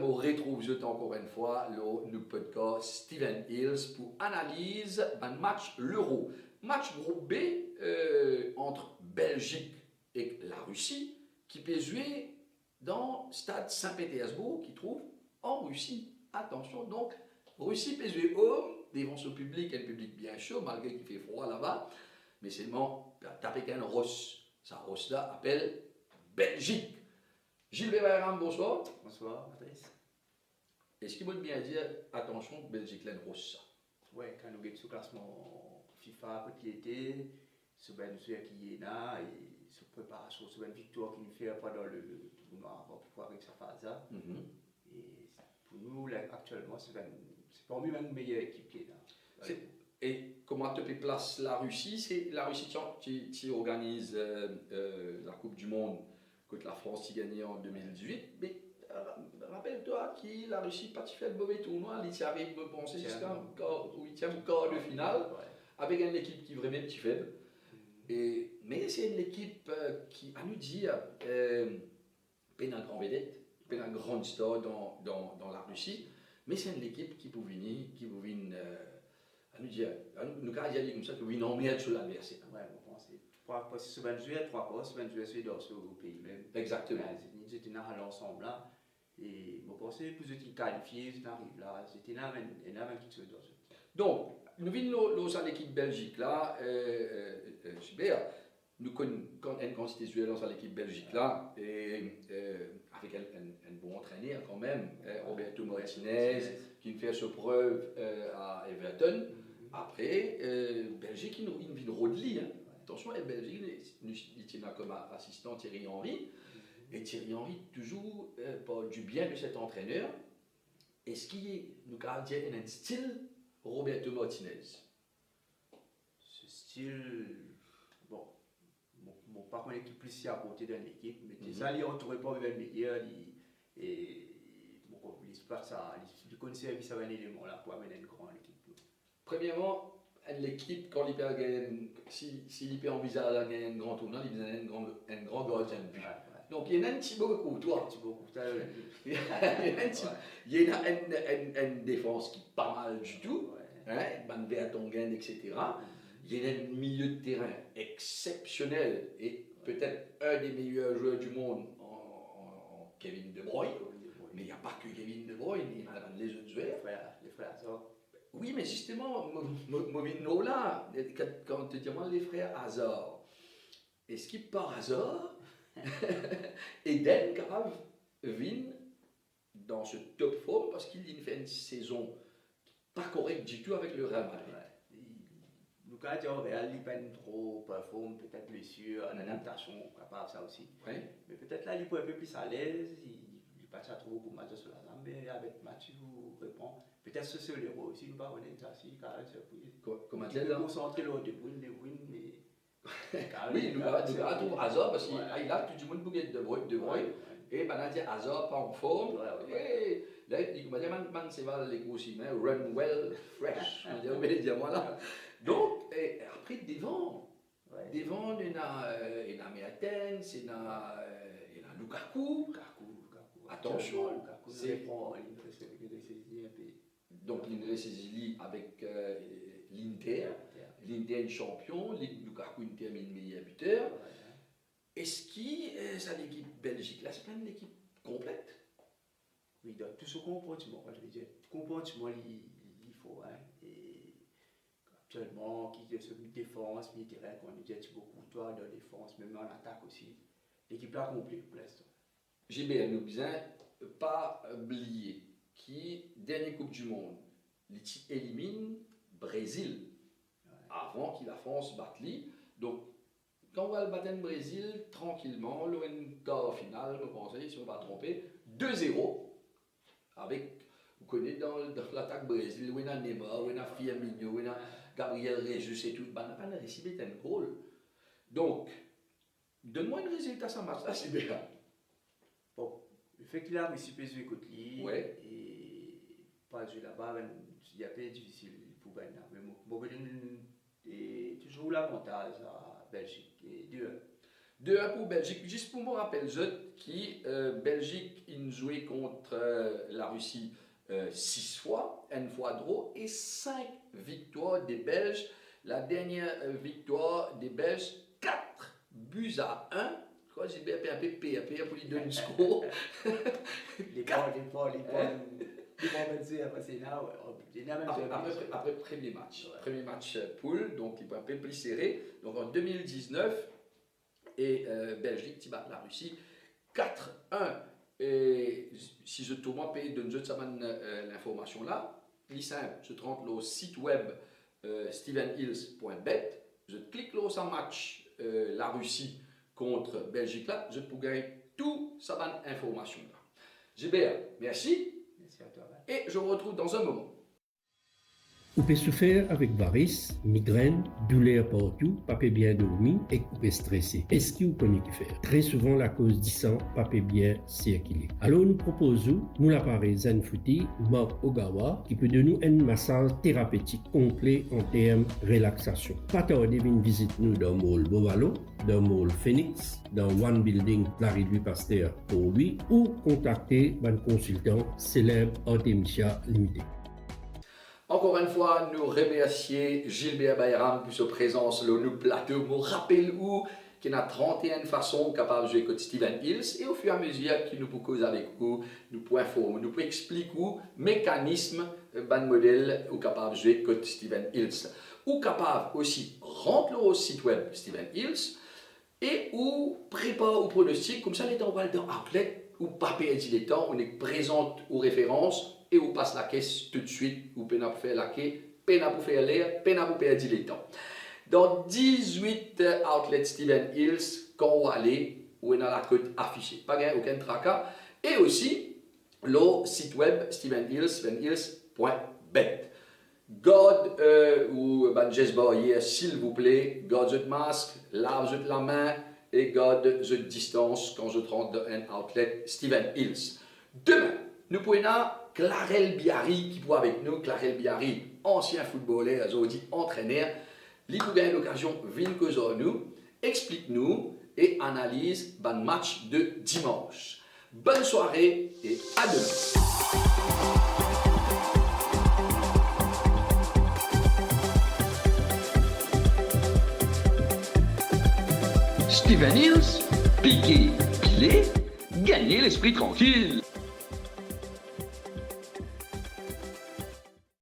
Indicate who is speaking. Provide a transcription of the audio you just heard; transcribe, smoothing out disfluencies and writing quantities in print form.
Speaker 1: je retrouve encore une fois le podcast Steven Hills pour analyse un match l'Euro. Match groupe B entre Belgique et la Russie qui peut jouer dans le stade Saint-Pétersbourg qui trouve en Russie. Attention, donc Russie peut jouer home devant ce public, un public bien chaud malgré qu'il fait froid là-bas. Mais c'est bon, taper qu'un Ross. Ça Ross là appelle Belgique. Gilles Bayram, bonsoir.
Speaker 2: Bonsoir, Patrice.
Speaker 1: Est-ce qu'il veut bien dire, attention, Belgique là, Ross ça?
Speaker 2: Oui, quand nous sommes sur le classement FIFA, quand il était, c'est bien nous qui est là, et se préparation, c'est une victoire qu'il nous fait pendant le tournoi avant pour pouvoir avec sa phase là. Et pour nous, là, actuellement, c'est parmi les meilleures équipes qui est là.
Speaker 1: Et comment te place la Russie? C'est la Russie qui organise la Coupe du Monde contre la France qui gagnait en 2018. Mais rappelle-toi que la Russie n'a pas fait de mauvais tournoi. Il arrive, je pense, jusqu'à au 8e quart de finale avec une équipe qui est vraiment petit faible. Mais c'est une équipe qui, à nous dire, peine un grand vedette, peine un grand star dans la Russie. Mais c'est une équipe qui peut venir, nous avons dit comme ça que oui, non, mais elle sur l'adversaire.
Speaker 2: Oui, on pense. C'est bien joué, 3 postes, c'est bien joué dans ce pays même.
Speaker 1: Exactement.
Speaker 2: C'était là ensemble là. Et je pense que plus de qualifiés, ils arrivent là. C'était là même qui se dans ce.
Speaker 1: Donc, nous venons à l'équipe Belgique là, super. Nous quand c'était joué dans l'équipe Belgique là, et avec un bon entraîneur quand même, Roberto Martinez, qui fait ses preuves à Everton. Après, Belgique, il vient Rodli. Hein. Attention, la Belgique, il tient comme assistant Thierry Henry. Et Thierry Henry, toujours parle du bien de cet entraîneur. Et ce qui est, nous gardons un style Roberto Martinez.
Speaker 2: Ce style, bon, par contre, l'équipe plus si à côté d'une équipe, mais ça, il ne trouve pas bien meilleur. Et l'histoire, ça, il connaît ça va un élément là pour amener une grande équipe.
Speaker 1: Premièrement, l'équipe, quand s'il peut envisager de gagner un grand tournoi, il a un grand gardien de but. Donc il y a un petit peu beaucoup, toi. Il y a une défense qui n'est pas mal du tout, Van Vertonghen, etc. Il y a un milieu de terrain exceptionnel et peut-être un des meilleurs joueurs du monde en Kevin De Bruyne. Mais il n'y a pas que Kevin De Bruyne, il y a les autres joueurs.
Speaker 2: Les frères Hazard.
Speaker 1: Oui, mais justement, Movino là, quand tu demandes les frères Hazard, est-ce qu'il par hasard Eden Grave vient dans ce top forme parce qu'il fait une saison pas correcte du tout avec le Real Madrid.
Speaker 2: Le cas du Real, il peine trop performe, peut-être blessure, en adaptation, capable ça aussi.
Speaker 1: Ouais.
Speaker 2: Mais peut-être là, il peut être un peu plus à l'aise, il passe à trop beaucoup de matchs sur la jambe, mais avec Mathieu, répond. Peut-être que c'est le héros aussi, il ne va pas connaître ça, si, car
Speaker 1: Comment
Speaker 2: il peut concentrer le de win, mais.
Speaker 1: Oui, nous avons Hazard parce qu'il a tout le monde bouquet de Bruyne. Et ben, on a dit Hazard pas en forme. Et là, il m'a dit, man, c'est pas les gros signes, run well, fresh. On va dire, voilà. Donc, après, devant, il y a Mertens, il y a Lukaku. Attention,
Speaker 2: c'est.
Speaker 1: Donc, l'Ingrès Cécilie avec l'Inter. L'Inter est champion, Lukaku termine meilleur buteur. Est-ce que ça l'équipe Belgique là, c'est pas une équipe complète?
Speaker 2: Oui, donc tout ce comportement, je veux dire, comportement il faut. Hein, et actuellement, qui est sur défense, militaire, qu'on dit beaucoup toi de défense, même en attaque aussi. L'équipe là complète pour l'instant.
Speaker 1: J'ai bien nous besoin pas oublier qui dernière Coupe du Monde, élimine Brésil. Avant que la France batte lui. Donc, quand on va le battre le Brésil, tranquillement, le quart final, je pense, si on ne va pas tromper, 2-0. Avec, vous connaissez dans l'attaque Brésil, où il y a Neymar, où il y a Firmino, où il y a Gabriel Jesus et tout. Ben, on n'a pas réussi à un goal. Donc, donne-moi un résultat sur ce match-là, c'est bien.
Speaker 2: Bon, le fait qu'il a réussi à jouer contre lui, et pas jouer là-bas, il y a peu difficile pour gagner. Mais et toujours l'avantage à Belgique. Et 2-1.
Speaker 1: 2-1 pour Belgique. Juste pour me rappeler, qui Belgique a joué contre la Russie 6 fois, une fois draw et 5 victoires des Belges. La dernière victoire des Belges, 4-1. Quoi, j'ai bien un peu pour les deux score.
Speaker 2: Les
Speaker 1: Après premier match. Premier match poule, donc il va un peu plus serré. Donc en 2019, et Belgique qui bat la Russie 4-1. Et si je tourne un peu de ça l'information là, il simple, je rentre le site web stevenhills.bet, je clique sur un match la Russie contre Belgique là, je peux gagner tout ça information là. GBR, merci.
Speaker 2: Merci à toi.
Speaker 1: Et je vous retrouve dans un moment.
Speaker 3: Vous pouvez souffrir avec varices, migraines, douleurs partout, pas bien dormi et vous pouvez stresser. Est-ce que vous connaissez qui faire? Très souvent, la cause du sang, pas bien circuler. Alors, nous proposons, nous l'appareil Zenfooty, Mark Ogawa, qui peut donner un massage thérapeutique complet en termes de relaxation. Pas tarder, une visite nous dans le mall Bovalo, dans le mall Phoenix, dans One Building, la Louis Pasteur pour lui, ou contacter un consultant célèbre Artemisia Limited.
Speaker 1: Encore une fois, nous remercions Gilbert Bayram pour sa présence sur le plateau. Nous rappelons qu'il y a 31 façons capables de jouer contre Steven Hills et au fur et à mesure que nous pouvons causer avec vous, nous pouvons informer, nous pouvons expliquer le mécanisme ban modèle ou capable de jouer contre Steven Hills. Ou capable aussi rentrer au site web Steven Hills et ou préparer au pronostic, comme ça les dans outlet ou papier dilettant, on est présent aux références et on passe la caisse tout de suite, ou peine à faire la caisse, peine à faire l'air, peine à perdre les temps. Dans 18 outlets Steven Hills, quand on va aller, on a la cote affichée, pas aucun tracas. Et aussi, le site web stevenhills.bet. God ou Jess Barrière, s'il vous plaît, garde votre masque, lave la main et garde votre distance quand je rentre dans un outlet Steven Hills. Demain, nous pouvons Clarel Biarri qui pourra avec nous. Clarel Biarri, ancien footballeur, aujourd'hui entraîneur. Il a eu l'occasion de venir nous, explique-nous et analyse le match de dimanche. Bonne soirée et à demain.
Speaker 4: Steven Hills, piquer, piler, gagner l'esprit tranquille.